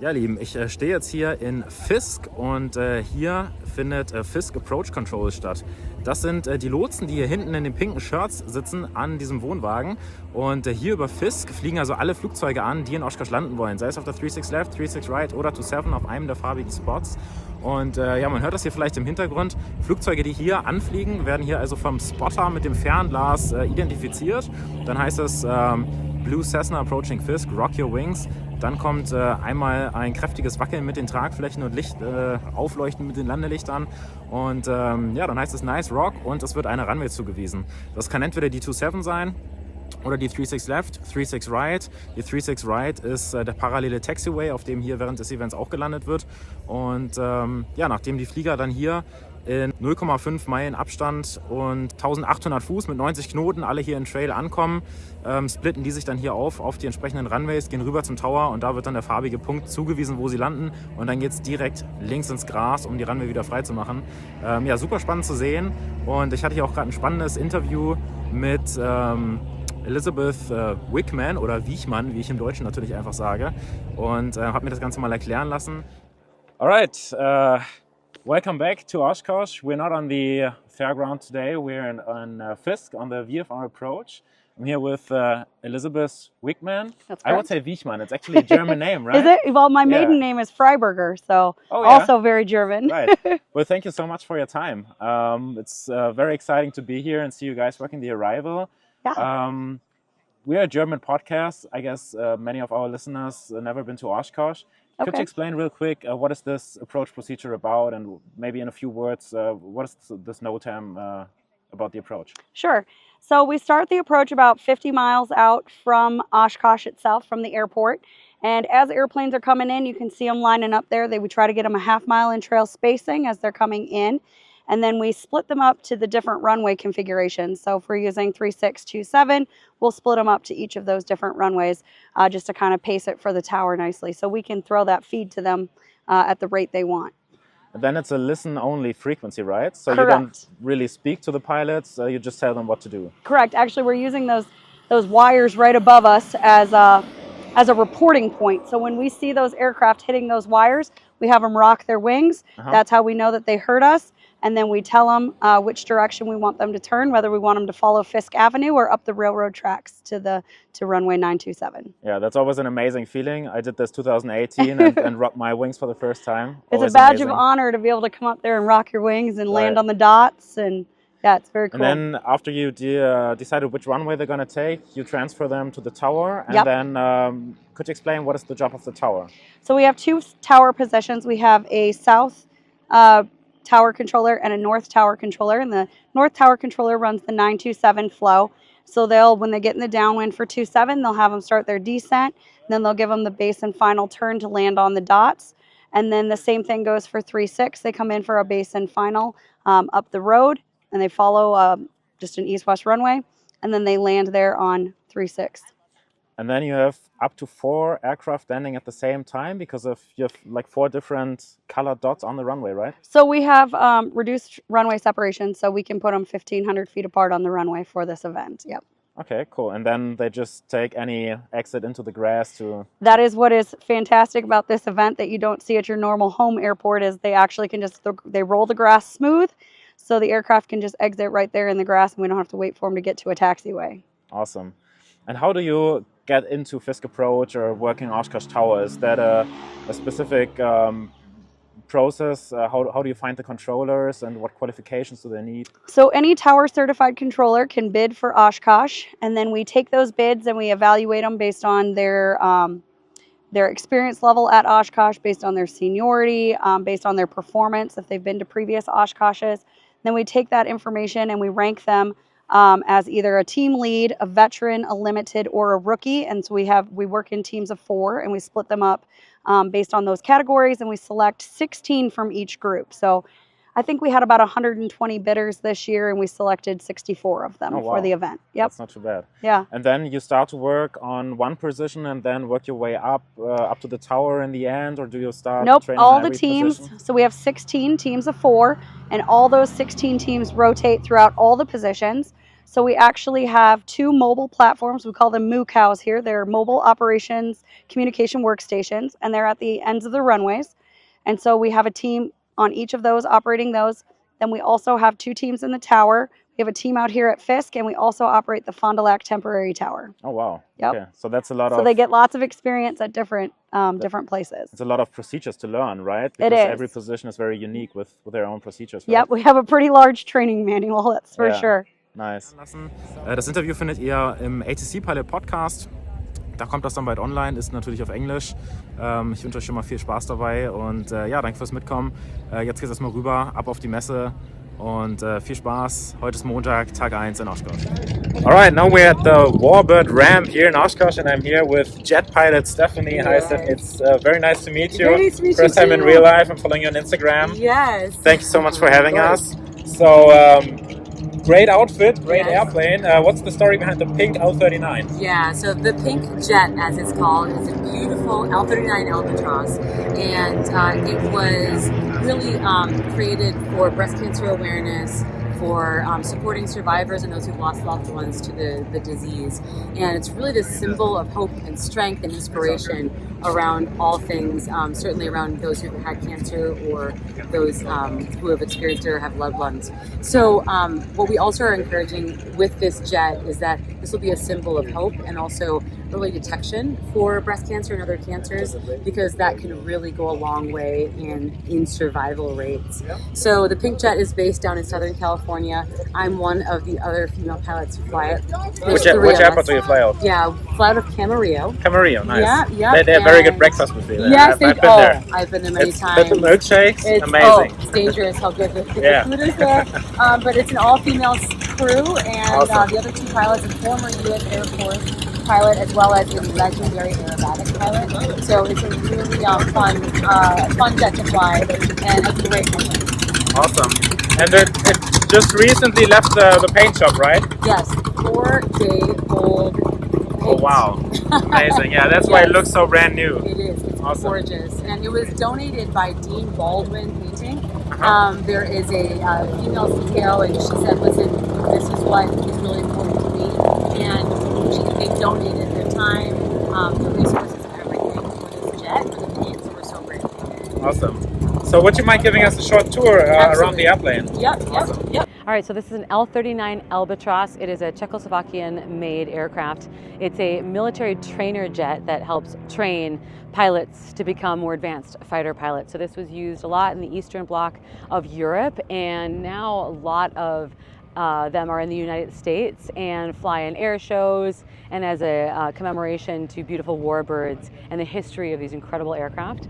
Ja, Lieben, ich stehe jetzt hier in Fisk und hier findet Fisk Approach Control statt. Das sind die Lotsen, die hier hinten in den pinken Shirts sitzen an diesem Wohnwagen. Und hier über Fisk fliegen also alle Flugzeuge an, die in Oshkosh landen wollen. Sei es auf der 36 Left, 36 Right oder 27 auf einem der farbigen Spots. Und ja, man hört das hier vielleicht im Hintergrund. Flugzeuge, die hier anfliegen, werden hier also vom Spotter mit dem Fernglas identifiziert. Dann heißt es Blue Cessna approaching Fisk, rock your wings. Dann kommt einmal ein kräftiges Wackeln mit den Tragflächen und Licht aufleuchten mit den Landelichtern. Und ja, dann heißt es Nice Rock und es wird eine Runway zugewiesen. Das kann entweder die 27 sein oder die 36 Left, 36 Right. Die 36 Right ist der parallele Taxiway, auf dem hier während des Events auch gelandet wird. Und ja, nachdem die Flieger dann hier in 0,5 Meilen Abstand und 1800 Fuß mit 90 Knoten alle hier in Trail ankommen, splitten die sich dann hier auf die entsprechenden Runways, gehen rüber zum Tower und da wird dann der farbige Punkt zugewiesen, wo sie landen und dann geht es direkt links ins Gras, um die Runway wieder frei zu machen. Ja, super spannend zu sehen und ich hatte hier auch gerade ein spannendes Interview mit Elizabeth Wickman oder Wiechmann, wie ich im Deutschen natürlich einfach sage, und habe mir das Ganze mal erklären lassen. Alright, welcome back to Oshkosh. We're not on the fairground today. We're in Fisk on the VFR approach. I'm here with Elizabeth Wickman. That's correct. I would say Wiechmann. It's actually a German name, right? Is it? Well, my maiden name is Freiberger, so also very German. Right. Well, thank you so much for your time. It's very exciting to be here and see you guys working the arrival. Yeah. We're a German podcast. I guess many of our listeners have never been to Oshkosh. Could you explain real quick what is this approach procedure about, and maybe in a few words, what is this NOTAM about the approach? Sure. So we start the approach about 50 miles out from Oshkosh itself, from the airport. And as airplanes are coming in, you can see them lining up there. We try to get them a half-mile in trail spacing as they're coming in. And then we split them up to the different runway configurations. So if we're using 3627, we'll split them up to each of those different runways just to kind of pace it for the tower nicely. So we can throw that feed to them at the rate they want. And then it's a listen-only frequency, right? So Correct. You don't really speak to the pilots, you just tell them what to do. Correct. Actually, we're using those wires right above us as a reporting point. So when we see those aircraft hitting those wires, we have them rock their wings. That's how we know that they heard us. And then we tell them which direction we want them to turn, whether we want them to follow Fisk Avenue or up the railroad tracks to runway 927. Yeah, that's always an amazing feeling. I did this 2018 and rocked my wings for the first time. It's a badge of honor to be able to come up there and rock your wings and land on the dots. And yeah, it's very cool. And then after you decided which runway they're going to take, you transfer them to the tower. And then could you explain what is the job of the tower? So we have two tower positions. We have a south tower controller and a north tower controller, and the north tower controller runs the 927 flow. So when they get in the downwind for 27, they'll have them start their descent, then they'll give them the base and final turn to land on the dots. And then the same thing goes for 36. They come in for a base and final up the road, and they follow just an east-west runway, and then they land there on 36. And then you have up to 4 aircraft landing at the same time because you have like 4 different colored dots on the runway, right? So we have reduced runway separation, so we can put them 1,500 feet apart on the runway for this event. Yep. Okay, cool. And then they just take any exit into the grass to... That is what is fantastic about this event that you don't see at your normal home airport, is they actually can they roll the grass smooth, so the aircraft can just exit right there in the grass, and we don't have to wait for them to get to a taxiway. Awesome. And how do you get into Fisk Approach or working Oshkosh Tower? Is that a specific process? How do you find the controllers and what qualifications do they need? So any tower certified controller can bid for Oshkosh, and then we take those bids and we evaluate them based on their experience level at Oshkosh, based on their seniority, based on their performance, if they've been to previous Oshkoshes. Then we take that information and we rank them as either a team lead, a veteran, a limited, or a rookie. And so we work in teams of 4, and we split them up based on those categories, and we select 16 from each group. So I think we had about 120 bidders this year, and we selected 64 of them for the event. Yep. That's not too bad. Yeah. And then you start to work on one position and then work your way up to the tower in the end, or do you start training all on the every teams. position? So we have 16 teams of 4, and all those 16 teams rotate throughout all the positions. So we actually have 2 mobile platforms. We call them Moo Cows here. They're mobile operations communication workstations, and they're at the ends of the runways. And so we have a team on each of those operating those. Then we also have 2 teams in the tower. We have a team out here at Fisk, and we also operate the Fond du Lac temporary tower. Oh, wow. Yep. Okay. So that's a lot of... So they get lots of experience at different places. It's a lot of procedures to learn, right? It Because is. every position is very unique with their own procedures, right? Yep, we have a pretty large training manual, that's for sure. Nice. Das Interview findet ihr im ATCpilot Podcast. Da kommt das dann bald online, ist natürlich auf Englisch. Ich wünsche euch schon mal viel Spaß dabei und ja, danke fürs Mitkommen. Jetzt geht es erstmal rüber, ab auf die Messe und viel Spaß. Heute ist Montag, Tag 1 in Oshkosh. Alright, now we're at the Warbird Ramp here in Oshkosh and I'm here with JetGirlStephanie. Hi Stephanie, it's very nice to meet you. Very nice to meet First you time in too. real life, I'm following you on Instagram. Yes. Thank you so much for having us. So, great outfit, great airplane. What's the story behind the pink L39? Yeah, so the pink jet, as it's called, is a beautiful L39 Albatross, and it was really created for breast cancer awareness, for supporting survivors and those who've lost loved ones to the disease. And it's really this symbol of hope and strength and inspiration around all things, certainly around those who've had cancer or those who have experienced it or have loved ones. So what we also are encouraging with this jet is that this will be a symbol of hope and also early detection for breast cancer and other cancers, because that can really go a long way in survival rates. So the pink jet is based down in Southern California. I'm one of the other female pilots who fly it. Which airport do you fly off? Yeah, fly out of Camarillo. Camarillo, nice. Yeah. They have very good breakfast buffet there. Yes, I've been there. I've been there many times. But the milkshakes, It's amazing. it's dangerous how good the food is there. But it's an all-female crew, and Awesome. the other 2 pilots, a former U.S. Air Force pilot as well as a legendary aerobatic pilot. So it's a really fun jet to fly and a great company. Awesome. And it just recently left the paint shop, right? Yes, 4-day-old paint. Oh wow, amazing. Yeah, that's why it looks so brand new. It is. It's Awesome. gorgeous. And it was donated by Dean Baldwin Painting. There is a female CEO, and she said, listen, this is what is really important to me. And they donated their time, the resources, and everything for this jet, for the paint, so we're so grateful. Awesome. So would you mind giving us a short tour around the airplane? Yep. All right, so this is an L39 Albatross. It is a Czechoslovakian-made aircraft. It's a military trainer jet that helps train pilots to become more advanced fighter pilots. So this was used a lot in the Eastern Bloc of Europe, and now a lot of them are in the United States and fly in air shows and as a commemoration to beautiful warbirds and the history of these incredible aircraft.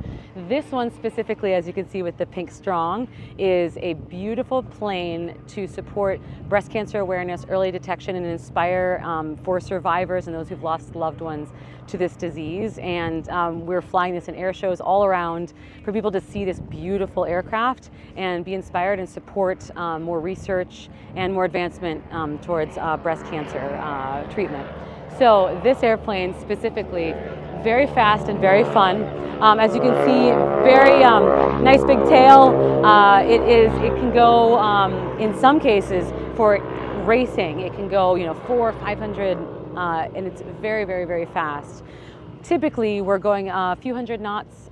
This one specifically, as you can see with the pink strong, is a beautiful plane to support breast cancer awareness, early detection, and inspire for survivors and those who've lost loved ones to this disease. And we're flying this in air shows all around for people to see this beautiful aircraft and be inspired and support more research and more advancement towards breast cancer treatment. So this airplane specifically, very fast and very fun. As you can see, very nice big tail. It can go in some cases for racing. It can go 400 or 500, and it's very, very, very fast. Typically, we're going a few hundred knots,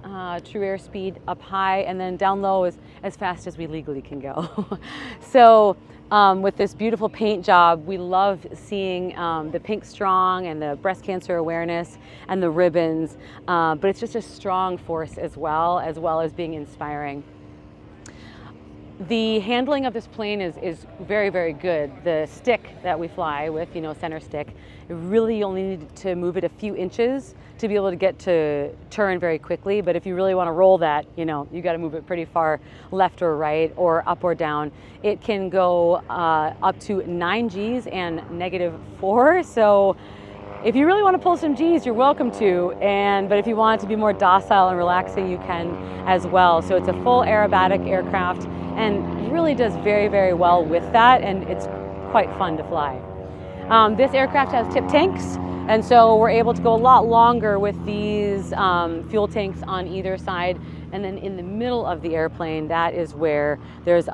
true airspeed up high, and then down low as fast as we legally can go. So with this beautiful paint job, we love seeing the pink strong and the breast cancer awareness and the ribbons, but it's just a strong force as well as being inspiring. The handling of this plane is very, very good. The stick that we fly with, center stick, really you only need to move it a few inches to be able to get to turn very quickly. But if you really want to roll that, you got to move it pretty far left or right or up or down. It can go up to 9 Gs and -4. So if you really want to pull some Gs, you're welcome to. But if you want it to be more docile and relaxing, you can as well. So it's a full aerobatic aircraft and really does very, very well with that, and it's quite fun to fly. This aircraft has tip tanks, and so we're able to go a lot longer with these fuel tanks on either side And then in the middle of the airplane, that is where there's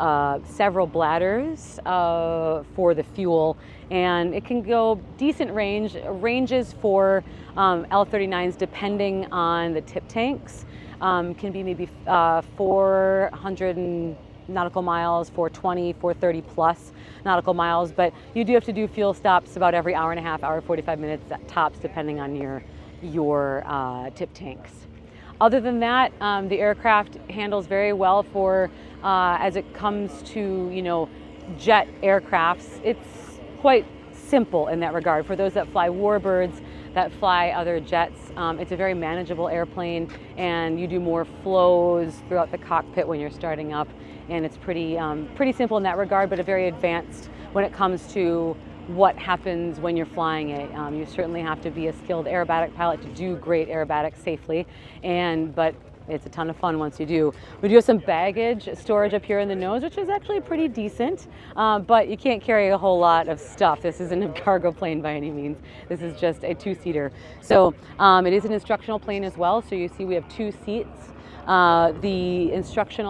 several bladders for the fuel, and it can go decent ranges for L-39s depending on the tip tanks. Can be maybe 400 nautical miles, 420, 430 plus nautical miles, but you do have to do fuel stops about every hour and a half, hour 45 minutes tops, depending on your tip tanks. Other than that, the aircraft handles very well for as it comes to jet aircrafts. It's quite simple in that regard. For those that fly Warbirds, that fly other jets, it's a very manageable airplane, and you do more flows throughout the cockpit when you're starting up, and it's pretty simple in that regard, but a very advanced when it comes to what happens when you're flying it. You certainly have to be a skilled aerobatic pilot to do great aerobatics safely, but it's a ton of fun once you do. We do have some baggage storage up here in the nose, which is actually pretty decent, but you can't carry a whole lot of stuff. This isn't a cargo plane by any means. This is just a two-seater. So it is an instructional plane as well. So you see we have 2 seats. The instructor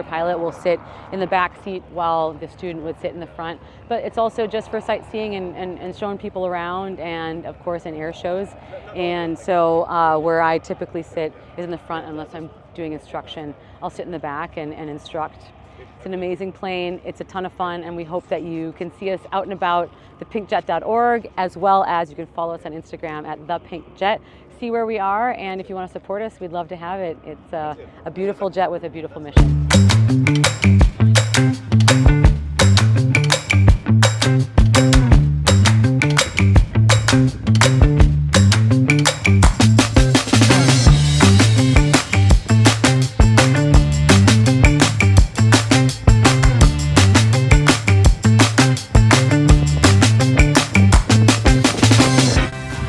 pilot will sit in the back seat while the student would sit in the front. But it's also just for sightseeing and showing people around, and of course in air shows. And so where I typically sit is in the front unless I'm doing instruction. I'll sit in the back and instruct. It's an amazing plane. It's a ton of fun, and we hope that you can see us out and about thepinkjet.org, as well as you can follow us on Instagram at thepinkjet. See where we are, and if you want to support us, we'd love to have it. It's a beautiful jet with a beautiful mission.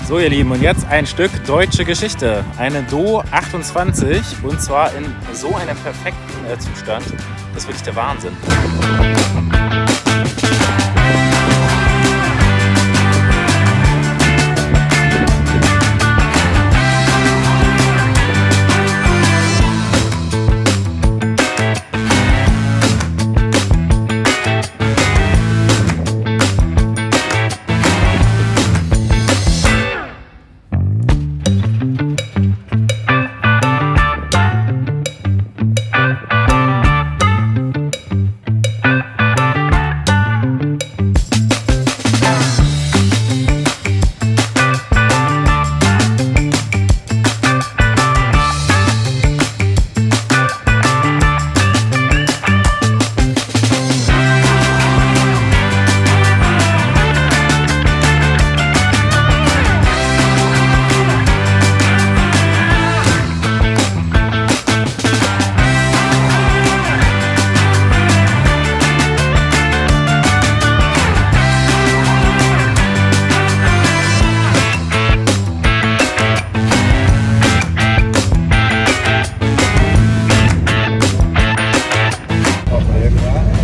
So ihr Lieben, und jetzt ein Stück deutsche Geschichte. Eine Do 28, und zwar in so einem perfekten Zustand. Das ist wirklich der Wahnsinn.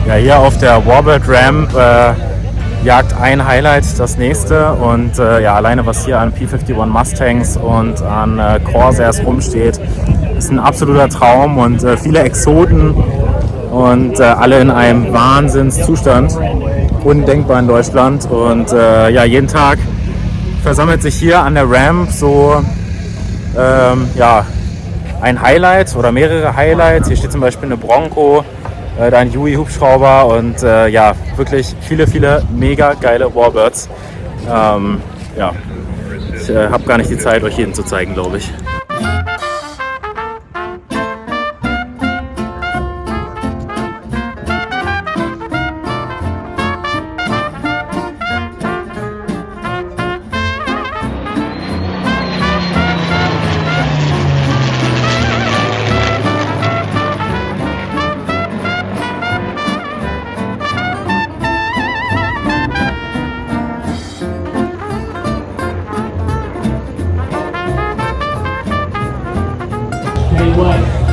Ja, hier auf der Warbird Ramp jagt ein Highlight das nächste, und ja, alleine was hier an P-51 Mustangs und an Corsairs rumsteht, ist ein absoluter Traum, und viele Exoten und alle in einem Wahnsinnszustand. Undenkbar in Deutschland, und ja, jeden Tag versammelt sich hier an der Ramp so ja, ein Highlight oder mehrere Highlights. Hier steht zum Beispiel eine Bronco, da ein Huey-Hubschrauber, und ja, wirklich viele mega geile Warbirds. Ja, ich habe gar nicht die Zeit, euch jeden zu zeigen, glaube ich.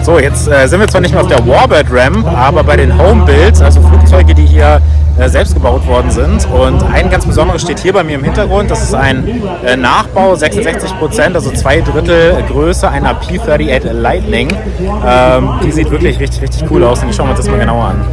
So, jetzt sind wir zwar nicht mehr auf der Warbird Ramp, aber bei den Homebuilt, also Flugzeuge, die hier selbst gebaut worden sind. Und ein ganz besonderes steht hier bei mir im Hintergrund. Das ist ein Nachbau, 66%, also 2/3 Größe einer P-38 Lightning. Die sieht wirklich richtig, richtig cool aus und die schauen wir uns das mal genauer an.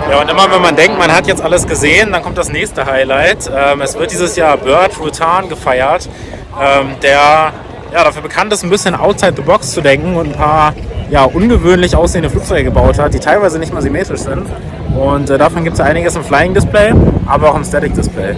Ja, und immer wenn man denkt, man hat jetzt alles gesehen, dann kommt das nächste Highlight. Es wird dieses Jahr Burt Rutan gefeiert, der dafür bekannt ist, ein bisschen outside the box zu denken und ein paar ungewöhnlich aussehende Flugzeuge gebaut hat, die teilweise nicht mal symmetrisch sind. Und davon gibt es einiges im Flying Display, aber auch im Static Display.